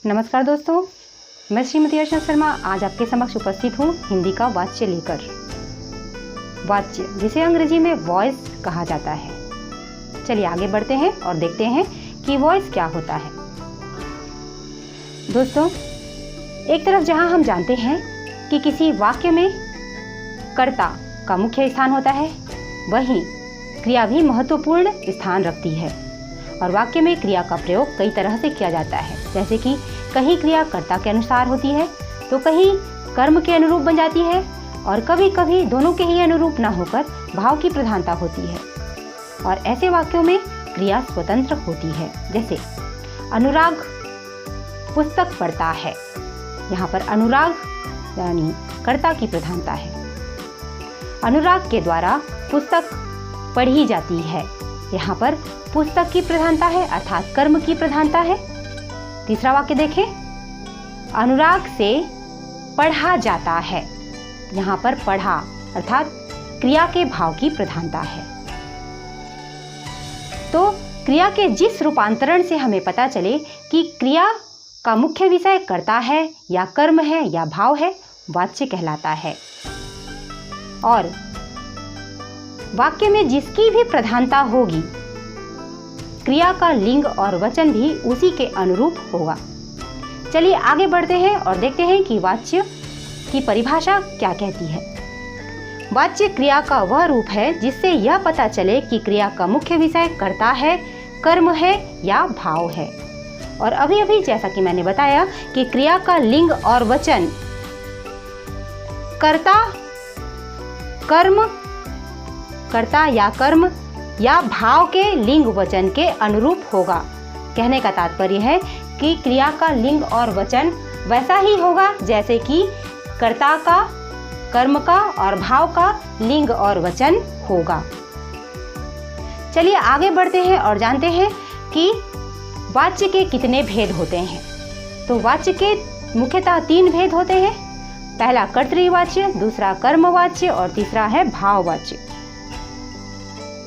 नमस्कार दोस्तों, मैं श्रीमती अर्चना शर्मा आज आपके समक्ष उपस्थित हूँ हिंदी का वाच्य लेकर। वाच्य जिसे अंग्रेजी में वॉइस कहा जाता है। चलिए आगे बढ़ते हैं और देखते हैं कि वॉइस क्या होता है। दोस्तों, एक तरफ जहाँ हम जानते हैं कि किसी वाक्य में कर्ता का मुख्य स्थान होता है, वहीं क्रिया भी महत्वपूर्ण स्थान रखती है और वाक्य में क्रिया का प्रयोग कई तरह से किया जाता है। जैसे कि कहीं क्रिया कर्ता के अनुसार होती है तो कहीं कर्म के अनुरूप बन जाती है और कभी कभी दोनों के ही अनुरूप न होकर भाव की प्रधानता होती है। और ऐसे वाक्यों में क्रिया स्वतंत्र होती है। जैसे अनुराग पुस्तक पढ़ता है, यहाँ पर अनुराग यानी कर्ता की प्रधानता है। अनुराग के द्वारा पुस्तक पढ़ी जाती है, यहाँ पर पुस्तक की प्रधानता है अर्थात कर्म की प्रधानता है। तीसरा वाक्य देखें, अनुराग से पढ़ा जाता है, यहाँ पर पढ़ा अर्थात क्रिया के भाव की प्रधानता है। तो क्रिया के जिस रूपांतरण से हमें पता चले कि क्रिया का मुख्य विषय कर्ता है या कर्म है या भाव है, वाच्य कहलाता है। और वाक्य में जिसकी भी प्रधानता होगी, क्रिया का लिंग और वचन भी उसी के अनुरूप होगा। चलिए आगे बढ़ते हैं और देखते हैं कि वाच्य की परिभाषा क्या कहती है। वाच्य क्रिया का वह रूप है जिससे यह पता चले कि क्रिया का मुख्य विषय कर्ता है, कर्म है या भाव है। और अभी अभी जैसा कि मैंने बताया कि क्रिया का लिंग और वचन कर्ता या कर्म या भाव के लिंग वचन के अनुरूप होगा। कहने का तात्पर्य है कि क्रिया का लिंग और वचन वैसा ही होगा जैसे कि कर्ता का, कर्म का और भाव का लिंग और वचन होगा। चलिए आगे बढ़ते हैं और जानते हैं कि वाच्य के कितने भेद होते हैं। तो वाच्य के मुख्यतः 3 भेद होते हैं। पहला कर्तृवाच्य, दूसरा कर्मवाच्य और तीसरा है भाववाच्य।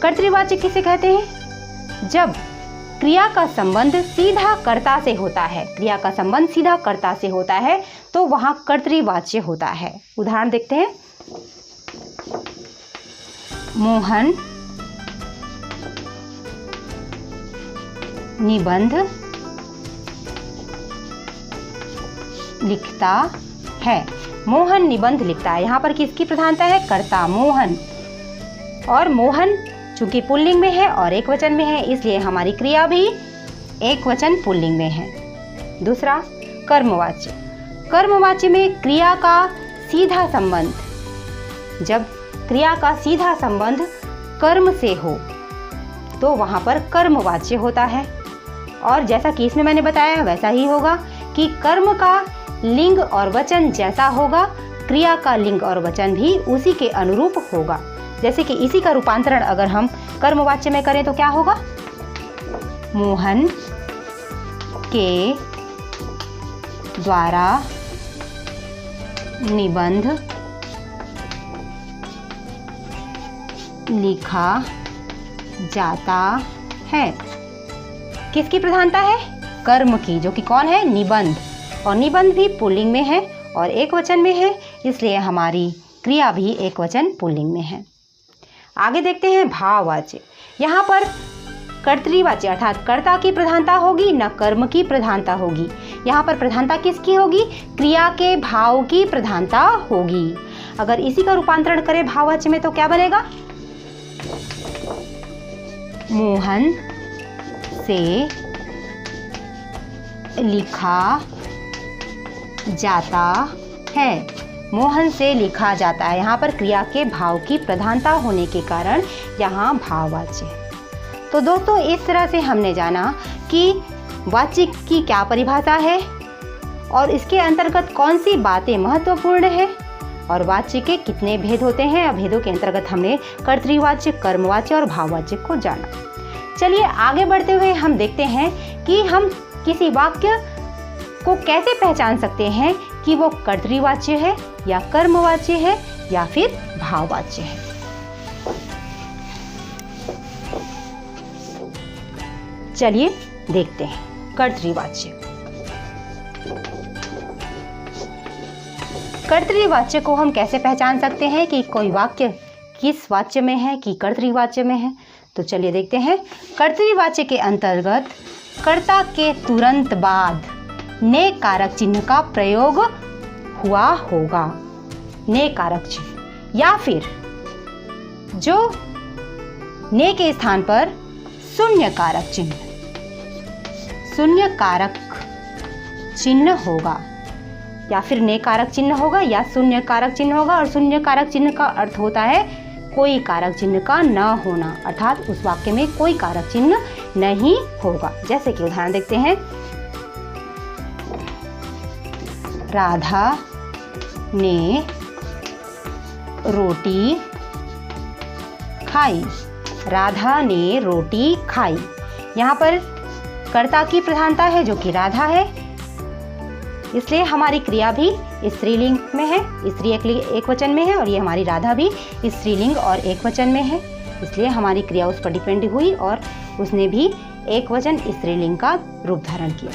कर्तृवाच्य किसे कहते हैं? जब क्रिया का संबंध सीधा कर्ता से होता है, क्रिया का संबंध सीधा कर्ता से होता है तो वहां कर्तृवाच्य होता है। उदाहरण देखते हैं। मोहन निबंध लिखता है। मोहन निबंध लिखता है, यहाँ पर किसकी प्रधानता है? कर्ता मोहन। और मोहन चूंकि पुल्लिंग में है और एक वचन में है, इसलिए हमारी क्रिया भी एक वचन पुल्लिंग में है। दूसरा कर्मवाच्य। कर्मवाच्य में क्रिया का सीधा संबंध, जब क्रिया का सीधा संबंध कर्म से हो तो वहाँ पर कर्मवाच्य होता है। और जैसा कि इसमें मैंने बताया वैसा ही होगा कि कर्म का लिंग और वचन जैसा होगा, क्रिया का लिंग और वचन भी उसी के अनुरूप होगा। जैसे कि इसी का रूपांतरण अगर हम कर्मवाच्य में करें तो क्या होगा? मोहन के द्वारा निबंध लिखा जाता है। किसकी प्रधानता है? कर्म की, जो कि कौन है? निबंध। और निबंध भी पुल्लिंग में है और एक वचन में है, इसलिए हमारी क्रिया भी एक वचन पुल्लिंग में है। आगे देखते हैं भाववाच्य। यहाँ पर कर्तृवाच्य अर्थात कर्ता की प्रधानता होगी, न कर्म की प्रधानता होगी। यहाँ पर प्रधानता किसकी होगी? क्रिया के भाव की प्रधानता होगी। अगर इसी का रूपांतरण करें भाववाच्य में तो क्या बनेगा? मोहन से लिखा जाता है। मोहन से लिखा जाता है, यहाँ पर क्रिया के भाव की प्रधानता होने के कारण यहाँ भाववाच्य है। तो दोस्तों, इस तरह से हमने जाना कि वाच्य की क्या परिभाषा है और इसके अंतर्गत कौन सी बातें महत्वपूर्ण है और वाच्य के कितने भेद होते हैं। भेदों के अंतर्गत हमने कर्तृवाच्य, कर्मवाच्य और भाववाच्य को जाना। चलिए आगे बढ़ते हुए हम देखते हैं कि हम किसी वाक्य को कैसे पहचान सकते हैं कि वो कर्तृवाच्य है या कर्मवाच्य है या फिर भाववाच्य है। चलिए देखते हैं कर्तृवाच्य। कर्तृवाच्य को हम कैसे पहचान सकते हैं कि कोई वाक्य किस वाच्य में है कि कर्तृवाच्य में है? तो चलिए देखते हैं। कर्तृवाच्य के अंतर्गत कर्ता के तुरंत बाद ने कारक चिन्ह का प्रयोग हुआ होगा। ने कारक चिन्ह या फिर जो ने के स्थान पर शून्य कारक चिन्ह होगा, या फिर ने कारक चिन्ह होगा या शून्य कारक चिन्ह होगा। और शून्य कारक चिन्ह का अर्थ होता है कोई कारक चिन्ह का न होना, अर्थात उस वाक्य में कोई कारक चिन्ह नहीं होगा। जैसे कि उदाहरण देखते हैं, राधा ने रोटी खाई। राधा ने रोटी खाई। यहाँ पर कर्ता की प्रधानता है जो कि राधा है, इसलिए हमारी क्रिया भी स्त्रीलिंग में है, स्त्री एक वचन में है, और ये हमारी राधा भी स्त्रीलिंग और एक वचन में है, इसलिए हमारी क्रिया उस पर डिपेंड हुई और उसने भी एक वचन स्त्रीलिंग का रूप धारण किया।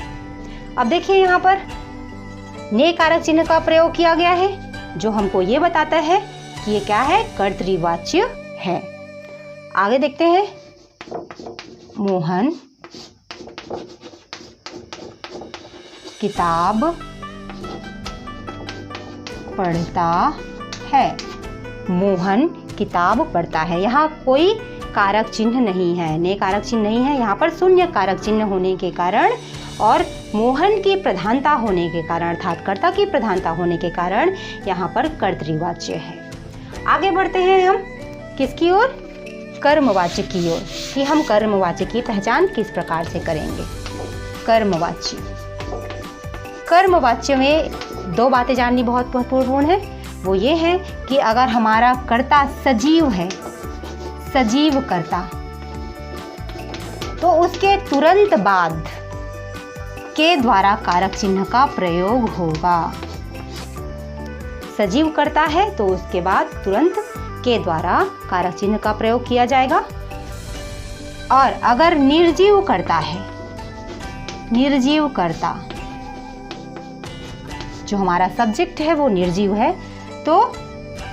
अब देखिए यहाँ पर ने कारक चिन्ह का प्रयोग किया गया है, जो हमको ये बताता है कि ये क्या है, कर्तृवाच्य है। आगे देखते हैं, मोहन किताब पढ़ता है। मोहन किताब पढ़ता है। यहाँ कोई कारक चिन्ह नहीं है, ने कारक चिन्ह नहीं है, यहाँ पर शून्य कारक चिन्ह होने के कारण और मोहन की प्रधानता होने के कारण, अर्थात कर्ता की प्रधानता होने के कारण यहाँ पर कर्तृवाच्य है। आगे बढ़ते हैं हम किसकी ओर, कर्मवाच्य की ओर, कि हम कर्मवाच्य की पहचान किस प्रकार से करेंगे। कर्मवाच्य में दो बातें जाननी बहुत महत्वपूर्ण है। वो ये है कि अगर हमारा कर्ता सजीव है, सजीव कर्ता, तो उसके तुरंत बाद के द्वारा कारक चिन्ह का प्रयोग होगा। सजीव कर्ता है तो उसके बाद तुरंत के द्वारा कारक चिन्ह का प्रयोग किया जाएगा। और अगर निर्जीव कर्ता है, निर्जीव कर्ता, जो हमारा सब्जेक्ट है वो निर्जीव है, तो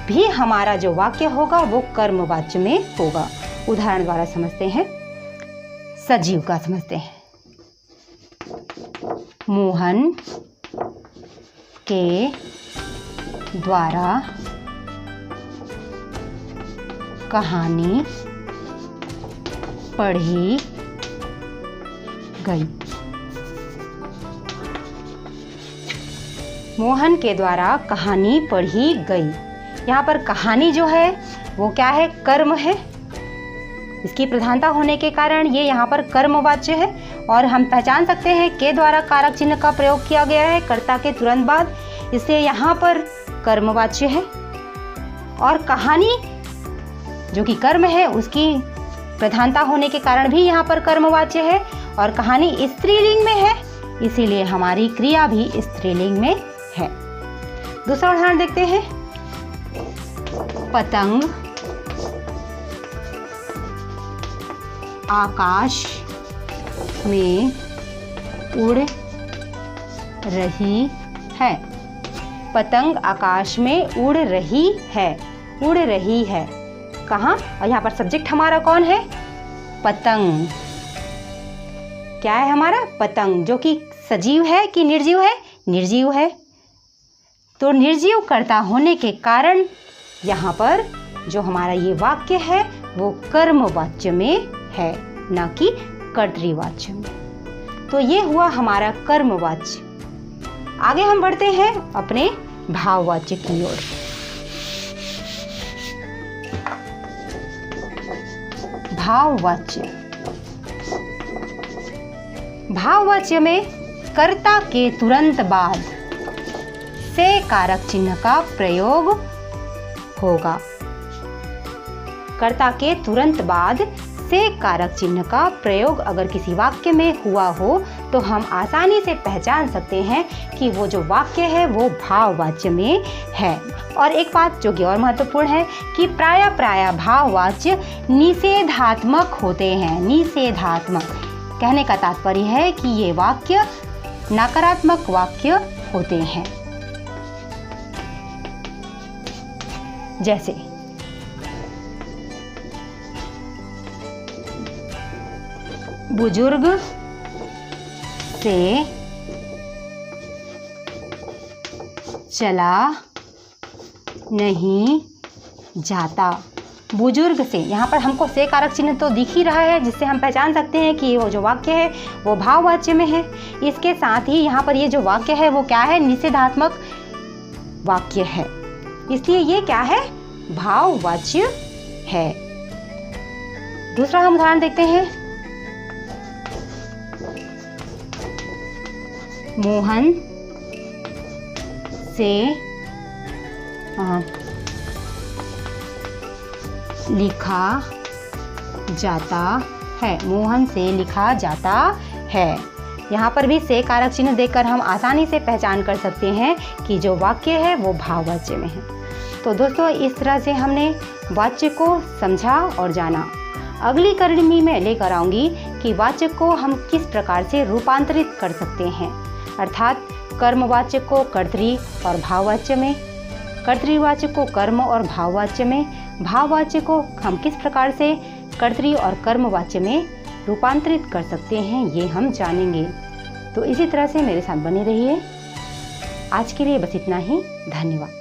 भी हमारा जो वाक्य होगा वो कर्मवाच्य में होगा। उदाहरण द्वारा समझते हैं, सजीव का समझते हैं। मोहन के द्वारा कहानी पढ़ी गई। मोहन के द्वारा कहानी पढ़ी गई। यहाँ पर कहानी जो है वो क्या है, कर्म है। इसकी प्रधानता होने के कारण ये यहाँ पर कर्मवाच्य है। और हम पहचान सकते हैं के द्वारा कारक चिन्ह का प्रयोग किया गया है कर्ता के तुरंत बाद, इसलिए यहाँ पर कर्मवाच्य है। और कहानी जो कि कर्म है उसकी प्रधानता होने के कारण भी यहाँ पर कर्मवाच्य है। और कहानी स्त्रीलिंग में है, इसीलिए हमारी क्रिया भी स्त्रीलिंग में है। दूसरा उदाहरण देखते हैं, पतंग आकाश में उड़ रही है। पतंग आकाश में उड़ रही है, उड़ रही है। कहाँ? और यहाँ पर सब्जेक्ट हमारा कौन है, पतंग। क्या है हमारा, पतंग, जो कि सजीव है कि निर्जीव है, निर्जीव है। तो निर्जीव कर्ता होने के कारण यहाँ पर जो हमारा ये वाक्य है वो कर्मवाच्य में है, ना कि कर्तृवाच्य में। तो ये हुआ हमारा कर्मवाच्य। आगे हम बढ़ते हैं अपने भाववाच्य की ओर। भाववाच्य, भाववाच्य में कर्ता के तुरंत बाद से कारक चिन्ह का प्रयोग होगा। कर्ता के तुरंत बाद से कारक चिन्ह का प्रयोग अगर किसी वाक्य में हुआ हो तो हम आसानी से पहचान सकते हैं कि वो जो वाक्य है वो भाववाच्य में है। और एक बात जो कि और महत्वपूर्ण है कि प्रायः भाववाच्य निषेधात्मक होते हैं। निषेधात्मक कहने का तात्पर्य है कि ये वाक्य नकारात्मक वाक्य होते हैं। जैसे बुजुर्ग से चला नहीं जाता। बुजुर्ग से, यहाँ पर हमको से कारक चिन्ह तो दिख ही रहा है, जिससे हम पहचान सकते हैं कि वो जो वाक्य है वो भाववाच्य में है। इसके साथ ही यहाँ पर ये जो वाक्य है वो क्या है, निषेधात्मक वाक्य है, इसलिए ये क्या है, भाववाच्य है। दूसरा हम उदाहरण देखते हैं। मोहन से लिखा जाता है। मोहन से लिखा जाता है। यहाँ पर भी से कारक चिन्ह देखकर हम आसानी से पहचान कर सकते हैं कि जो वाक्य है वो भाववाच्य में है। तो दोस्तों, इस तरह से हमने वाच्य को समझा और जाना। अगली कड़ी में लेकर आऊँगी कि वाच्य को हम किस प्रकार से रूपांतरित कर सकते हैं, अर्थात कर्मवाच्य को कर्तरी और भाववाच्य में, कर्तरीवाच्य को कर्म और भाववाच्य में, भाववाच्य को हम किस प्रकार से कर्तरी और कर्मवाच्य में रूपांतरित कर सकते हैं, ये हम जानेंगे। तो इसी तरह से मेरे साथ बने रहिए। आज के लिए बस इतना ही। धन्यवाद।